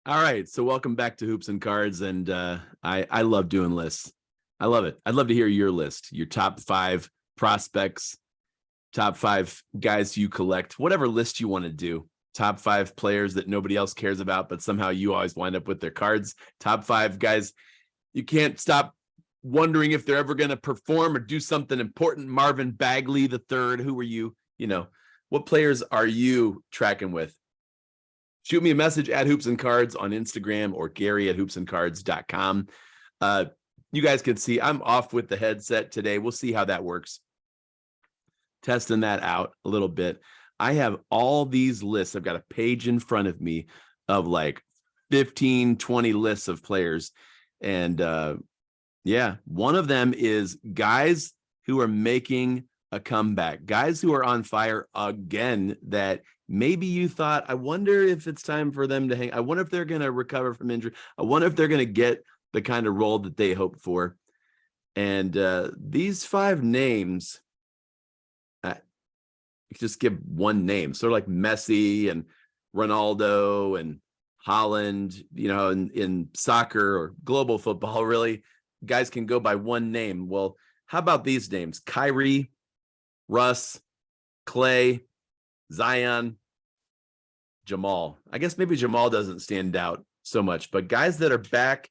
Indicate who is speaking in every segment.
Speaker 1: All right, so welcome back to Hoops and Cards, and I love doing lists. I love it. I'd love to hear your list, your top 5 prospects, top 5 guys you collect, whatever list you want to do. Top 5 players that nobody else cares about, but somehow you always wind up with their cards. Top 5 guys you can't stop wondering if they're ever going to perform or do something important. Marvin Bagley the third. Who are you? What players are you tracking with? Shoot me a message at Hoops and Cards on Instagram or Gary at hoopsandcards.com. You guys can see I'm off with the headset today. We'll see how that works. Testing that out a little bit. I have all these lists. I've got a page in front of me of like 15, 20 lists of players. And one of them is guys who are making a comeback, guys who are on fire again that maybe you thought, I wonder if it's time for them to hang. I wonder if they're going to recover from injury. I wonder if they're going to get the kind of role that they hoped for. And these 5 names, just give one name, sort of like Messi and Ronaldo and Holland, in soccer or global football, really, guys can go by one name. Well, how about these names? Kyrie, Russ, Clay, Zion, Jamal. I guess maybe Jamal doesn't stand out so much, but guys that are back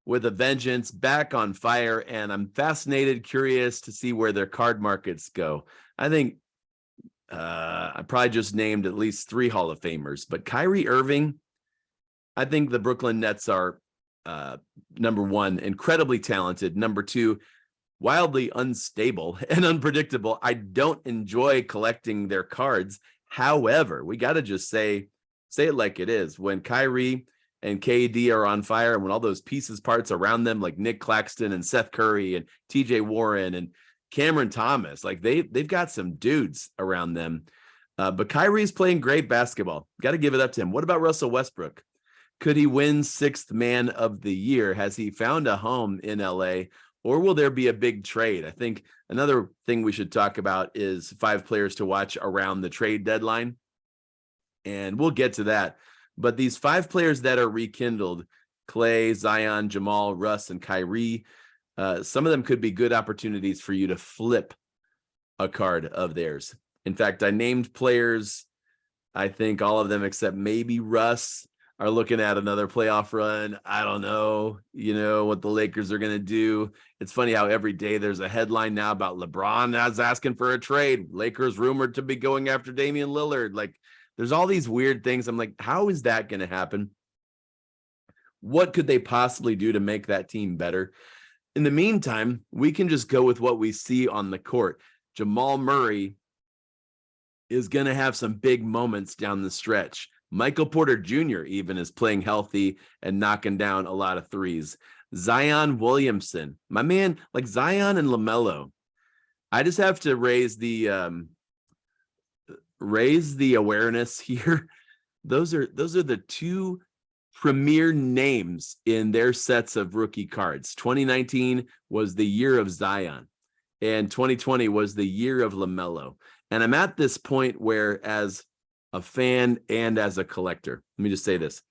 Speaker 1: with a vengeance, back on fire, and I'm fascinated, curious to see where their card markets go. I think I probably just named at least 3 Hall of Famers, but Kyrie Irving, I think the Brooklyn Nets are number 1, incredibly talented. Number 2, wildly unstable and unpredictable. I don't enjoy collecting their cards. However, we got to just say it like it is. When Kyrie and KD are on fire, and when all those pieces, parts around them, like Nick Claxton and Seth Curry and TJ Warren and Cameron Thomas, like they've got some dudes around them. But Kyrie's playing great basketball. Got to give it up to him. What about Russell Westbrook? Could he win 6th man of the year? Has he found a home in LA? Or will there be a big trade? I think another thing we should talk about is 5 players to watch around the trade deadline. And we'll get to that. But these 5 players that are rekindled, Clay, Zion, Jamal, Russ, and Kyrie, some of them could be good opportunities for you to flip a card of theirs. In fact, I named players, I think all of them except maybe Russ are looking at another playoff run. I don't know, what the Lakers are going to do. It's funny how every day there's a headline now about LeBron is asking for a trade. Lakers rumored to be going after Damian Lillard. Like, there's all these weird things. I'm like, how is that going to happen? What could they possibly do to make that team better? In the meantime, we can just go with what we see on the court. Jamal Murray is going to have some big moments down the stretch. Michael Porter Jr. even is playing healthy and knocking down a lot of threes. Zion Williamson, my man, like Zion and LaMelo. I just have to raise the awareness here. Those are the 2 premier names in their sets of rookie cards. 2019 was the year of Zion, and 2020 was the year of LaMelo. And I'm at this point where, as a fan and as a collector, let me just say this.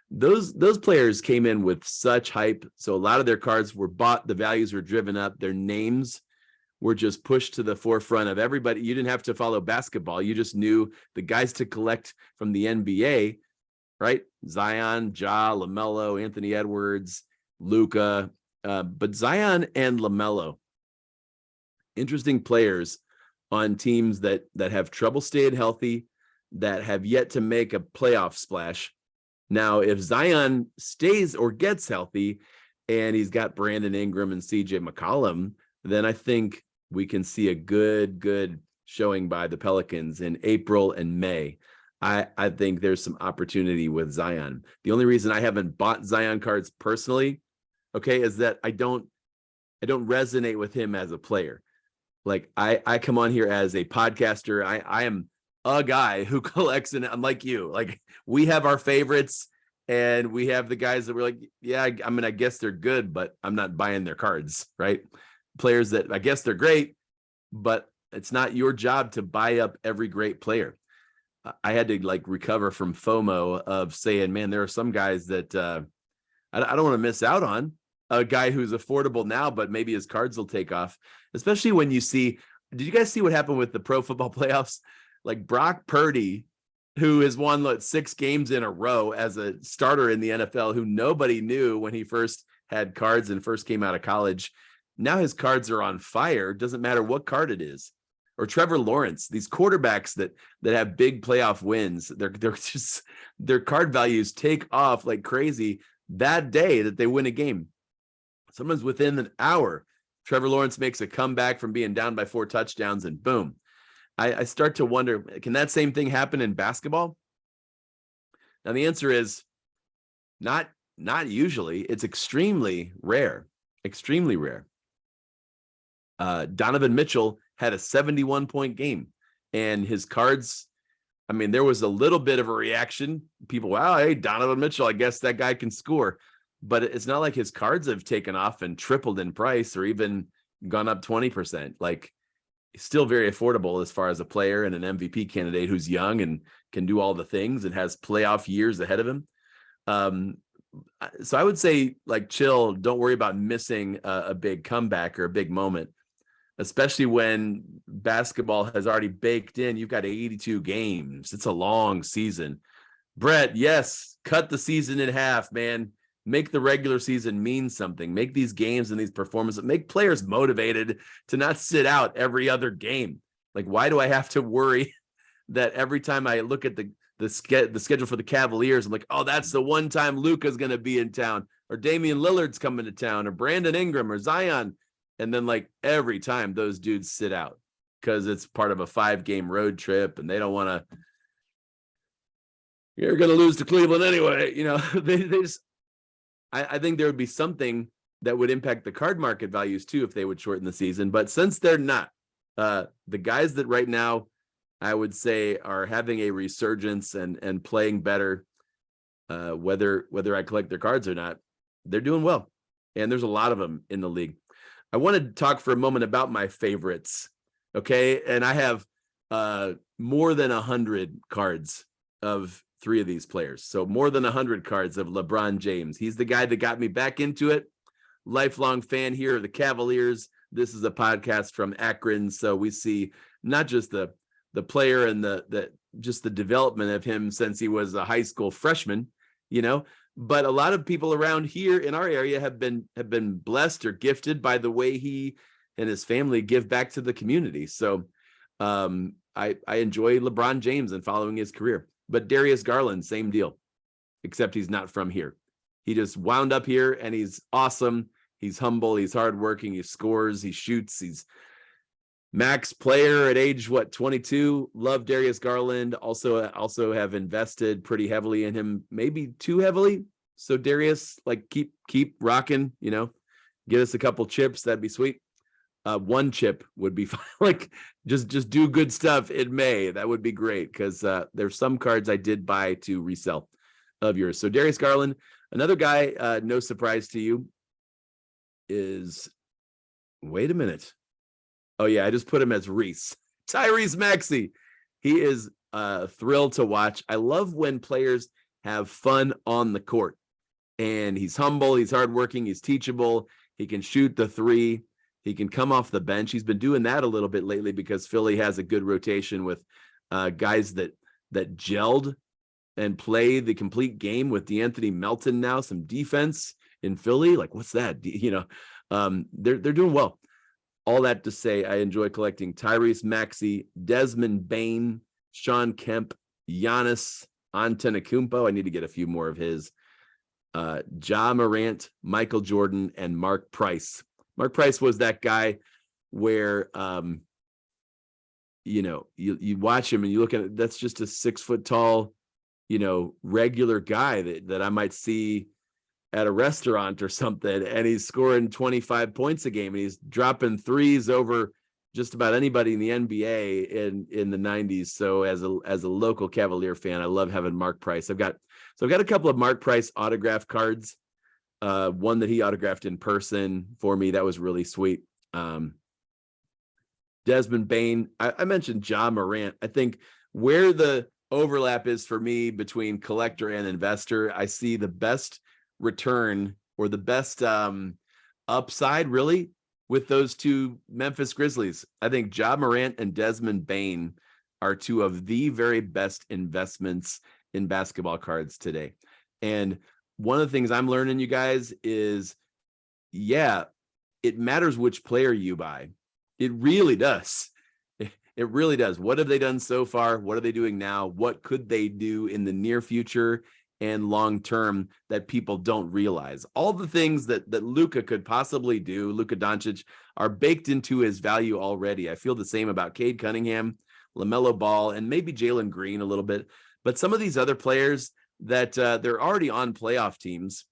Speaker 1: Those players came in with such hype. So a lot of their cards were bought. The values were driven up. Their names were just pushed to the forefront of everybody. You didn't have to follow basketball. You just knew the guys to collect from the NBA, right? Zion, Ja, LaMelo, Anthony Edwards, Luka. But Zion and LaMelo, interesting players on teams that have trouble staying healthy, that have yet to make a playoff splash. Now, if Zion stays or gets healthy and he's got Brandon Ingram and CJ McCollum, then I think we can see a good showing by the Pelicans in April and May. I think there's some opportunity with Zion. The only reason I haven't bought Zion cards personally, okay, is that I don't resonate with him as a player. Like I come on here as a podcaster. I am a guy who collects, and I'm like you. Like, we have our favorites, and we have the guys that we're like, yeah, I mean, I guess they're good, but I'm not buying their cards, right? Players that I guess they're great, but it's not your job to buy up every great player. I had to like recover from FOMO of saying, man, there are some guys that I don't want to miss out on. A guy who's affordable now, but maybe his cards will take off, especially when you see, did you guys see what happened with the pro football playoffs? Like Brock Purdy, who has won 6 games in a row as a starter in the NFL, who nobody knew when he first had cards and first came out of college. Now his cards are on fire. Doesn't matter what card it is. Or Trevor Lawrence, these quarterbacks that have big playoff wins, they're just, their card values take off like crazy that day that they win a game. Sometimes within an hour, Trevor Lawrence makes a comeback from being down by 4 touchdowns, and boom. I start to wonder, can that same thing happen in basketball? Now the answer is not usually. It's extremely rare. Extremely rare. Donovan Mitchell had a 71-point game, and his cards, I mean, there was a little bit of a reaction. People, wow, hey, Donovan Mitchell, I guess that guy can score. But it's not like his cards have taken off and tripled in price or even gone up 20%. Like, he's still very affordable as far as a player and an MVP candidate who's young and can do all the things and has playoff years ahead of him. So I would say, like, chill, don't worry about missing a big comeback or a big moment, especially when basketball has already baked in. You've got 82 games. It's a long season. Brett, yes, cut the season in half, man. Make the regular season mean something. Make these games and these performances, make players motivated to not sit out every other game. Like, why do I have to worry that every time I look at the schedule for the Cavaliers, I'm like, oh, that's the one time Luka's going to be in town, or Damian Lillard's coming to town, or Brandon Ingram, or Zion. And then, like, every time those dudes sit out because it's part of a 5-game road trip and they don't want to, you're going to lose to Cleveland anyway. You know, they just, I think there would be something that would impact the card market values too if they would shorten the season. But since they're not, the guys that right now I would say are having a resurgence and playing better, whether I collect their cards or not, they're doing well. And there's a lot of them in the league. I want to talk for a moment about my favorites. Okay. And I have more than 100 cards of 3 of these players. So more than 100 cards of LeBron James. He's the guy that got me back into it. Lifelong fan here of the Cavaliers. This is a podcast from Akron. So we see not just the player and just the development of him since he was a high school freshman, you know, but a lot of people around here in our area have been blessed or gifted by the way he and his family give back to the community. So I enjoy LeBron James and following his career. But Darius Garland, same deal, except he's not from here. He just wound up here, and he's awesome. He's humble. He's hardworking. He scores. He shoots. He's max player at age 22. Love Darius Garland. Also have invested pretty heavily in him, maybe too heavily. So Darius, like, keep rocking. You know, get us a couple chips. That'd be sweet. 1 chip would be fine. Like, just do good stuff in May. That would be great, because there's some cards I did buy to resell of yours. So Darius Garland, another guy, no surprise to you, is, wait a minute. Oh yeah, I just put him as Reese. Tyrese Maxey. He is thrilled to watch. I love when players have fun on the court, and he's humble, he's hardworking, he's teachable, he can shoot the 3. He can come off the bench. He's been doing that a little bit lately because Philly has a good rotation with guys that gelled and play the complete game with DeAnthony Melton now. Some defense in Philly. Like, what's that? You know, they're doing well. All that to say, I enjoy collecting Tyrese Maxey, Desmond Bane, Sean Kemp, Giannis Antetokounmpo. I need to get a few more of his. Ja Morant, Michael Jordan, and Mark Price. Mark Price was that guy where, you know, you watch him and you look at it, that's just a 6 foot tall, you know, regular guy that I might see at a restaurant or something, and he's scoring 25 points a game, and he's dropping 3s over just about anybody in the NBA in the 90s. So as a local Cavalier fan, I love having Mark Price. I've got a couple of Mark Price autograph cards. One that he autographed in person for me. That was really sweet. Desmond Bane. I mentioned Ja Morant. I think where the overlap is for me between collector and investor. I see the best return or the best upside really with those two Memphis Grizzlies. I think Ja Morant and Desmond Bane are two of the very best investments in basketball cards today. And one of the things I'm learning, you guys, is yeah, it matters which player you buy. It really does. It really does. What have they done so far? What are they doing now? What could they do in the near future and long term that people don't realize? All the things that Luka could possibly do, Luka Doncic, are baked into his value already. I feel the same about Cade Cunningham, LaMelo Ball, and maybe Jalen Green a little bit. But some of these other players that they're already on playoff teams,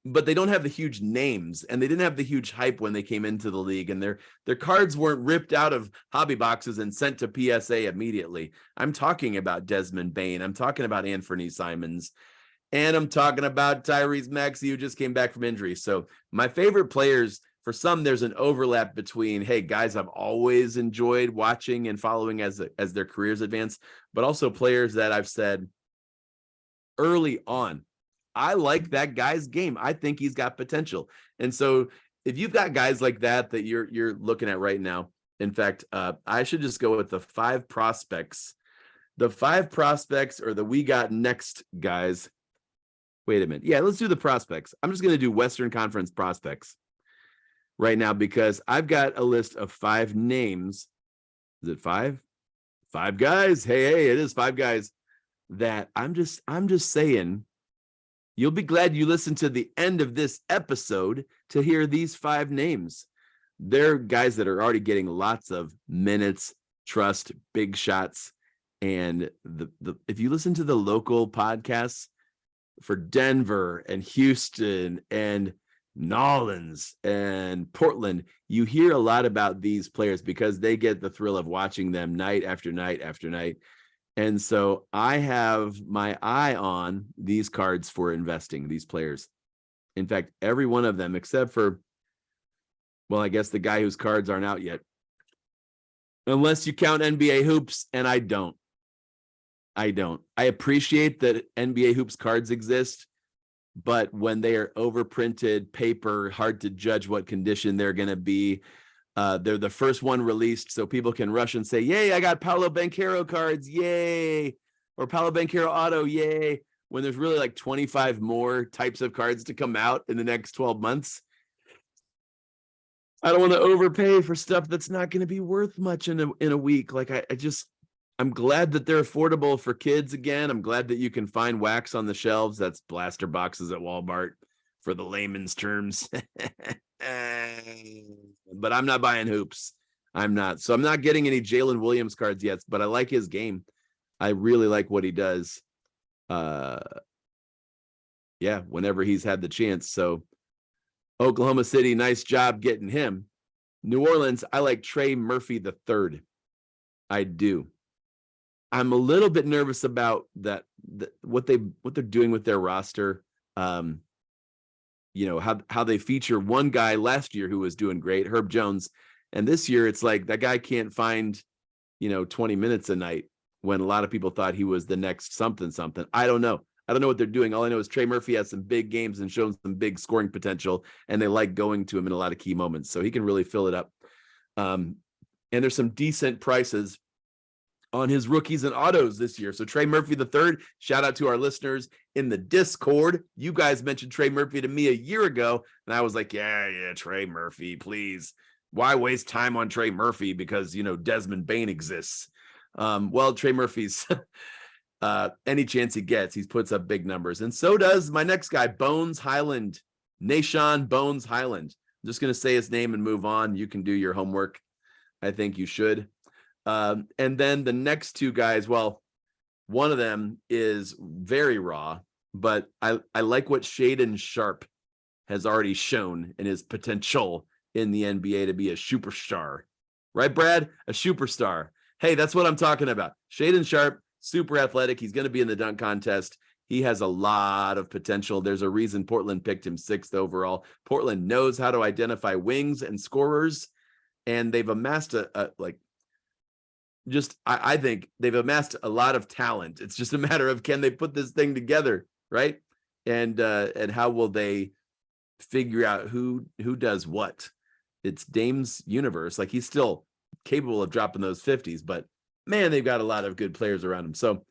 Speaker 1: but they don't have the huge names, and they didn't have the huge hype when they came into the league, and their cards weren't ripped out of hobby boxes and sent to PSA immediately. I'm talking about Desmond Bane. I'm talking about Anthony Simons, and I'm talking about Tyrese Maxey, who just came back from injury. So my favorite players, for some, there's an overlap between, hey, guys I've always enjoyed watching and following as their careers advance, but also players that I've said early on, I like that guy's game. I think he's got potential. And so if you've got guys like that you're looking at right now, in fact, I should just go with the 5 prospects. The 5 prospects or the we got next guys. Wait a minute. Yeah, let's do the prospects. I'm just going to do Western Conference prospects right now because I've got a list of 5 names. Is it 5? 5 guys. Hey, it is 5 guys that I'm just saying, you'll be glad you listened to the end of this episode to hear these 5 names. They're guys that are already getting lots of minutes, trust, big shots. And if you listen to the local podcasts for Denver and Houston and Nolans and Portland, you hear a lot about these players because they get the thrill of watching them night after night after night. And so I have my eye on these cards for investing, these players. In fact, every one of them, except for, well, I guess the guy whose cards aren't out yet. Unless you count NBA hoops, and I don't. I appreciate that NBA hoops cards exist, but when they are overprinted paper, hard to judge what condition they're going to be. They're the first one released, so people can rush and say, yay, I got Paolo Banchero cards, yay, or Paolo Banchero auto, yay, when there's really like 25 more types of cards to come out in the next 12 months. I don't want to overpay for stuff that's not going to be worth much in a week. Like I'm glad that they're affordable for kids again. I'm glad that you can find wax on the shelves. That's blaster boxes at Walmart for the layman's terms. But I'm not buying hoops. I'm not. So I'm not getting any Jalen Williams cards yet, but I like his game. I really like what he does. Yeah, whenever he's had the chance. So Oklahoma City, nice job getting him. New Orleans, I like Trey Murphy III. I do. I'm a little bit nervous about that what they're doing with their roster. You know, how they feature one guy last year who was doing great, Herb Jones. And this year it's like that guy can't find, 20 minutes a night when a lot of people thought he was the next something. I don't know. I don't know what they're doing. All I know is Trey Murphy has some big games and shown some big scoring potential, and they like going to him in a lot of key moments. So he can really fill it up. And there's some decent prices on his rookies and autos this year. So Trey Murphy III, shout out to our listeners in the Discord. You guys mentioned Trey Murphy to me a year ago, and I was like, yeah, Trey Murphy, please. Why waste time on Trey Murphy? Because, Desmond Bane exists. Well, Trey Murphy's any chance he gets, he puts up big numbers. And so does my next guy, Bones Highland, Nah'Shon Bones Highland. I'm just going to say his name and move on. You can do your homework. I think you should. And then the next 2 guys, well, one of them is very raw, but I like what Shaedon Sharpe has already shown in his potential in the NBA to be a superstar. Right, Brad? A superstar. Hey, that's what I'm talking about. Shaedon Sharpe, super athletic. He's going to be in the dunk contest. He has a lot of potential. There's a reason Portland picked him 6th overall. Portland knows how to identify wings and scorers, and they've amassed I think they've amassed a lot of talent. It's just a matter of, can they put this thing together, right? And how will they figure out who does what? It's Dame's universe. Like, he's still capable of dropping those 50s, but man, they've got a lot of good players around him. So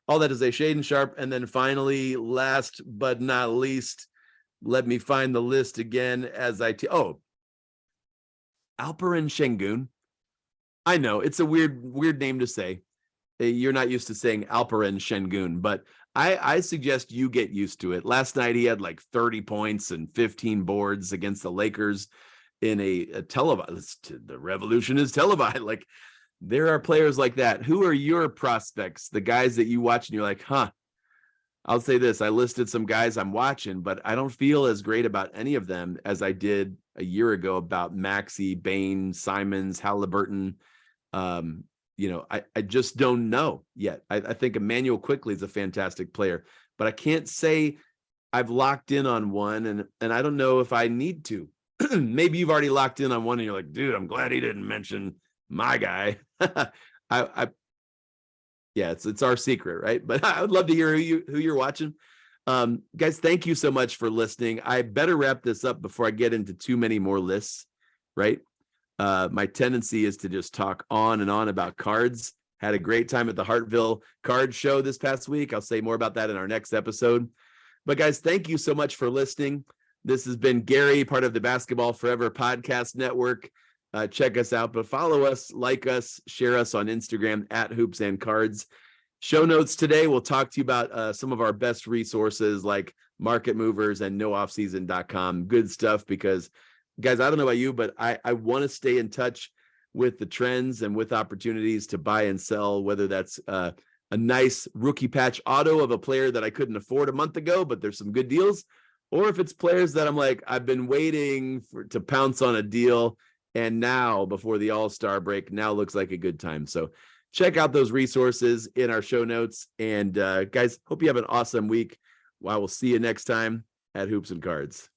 Speaker 1: all that to say, Shaedon Sharpe. And then finally, last but not least, let me find the list again as Alperen Şengün. I know it's a weird name to say. You're not used to saying Alperen Şengün, but I suggest you get used to it. Last night, he had like 30 points and 15 boards against the Lakers in a televised. The revolution is televised. Like, there are players like that. Who are your prospects? The guys that you watch and you're like, huh? I'll say this. I listed some guys I'm watching, but I don't feel as great about any of them as I did a year ago about Maxey, Bane, Simons, Halliburton. I just don't know yet. I think Emmanuel Quickley is a fantastic player, but I can't say I've locked in on one, and I don't know if I need to. Maybe you've already locked in on one and you're like, dude, I'm glad he didn't mention my guy. Yeah, it's our secret, right? But I would love to hear who you're watching. Guys, thank you so much for listening. I better wrap this up before I get into too many more lists, right? My tendency is to just talk on and on about cards. Had a great time at the Hartville Card Show this past week. I'll say more about that in our next episode. But guys, thank you so much for listening. This has been Gary, part of the Basketball Forever Podcast Network. Check us out, but follow us, like us, share us on Instagram at Hoops and Cards. Show notes today, we'll talk to you about some of our best resources like Market Movers and nooffseason.com. Good stuff, because guys, I don't know about you, but I want to stay in touch with the trends and with opportunities to buy and sell, whether that's a nice rookie patch auto of a player that I couldn't afford a month ago, but there's some good deals, or if it's players that I'm like, I've been waiting to pounce on a deal, and now before the All-Star break, now looks like a good time. So check out those resources in our show notes. And guys, hope you have an awesome week. I will see you next time at Hoops and Cards.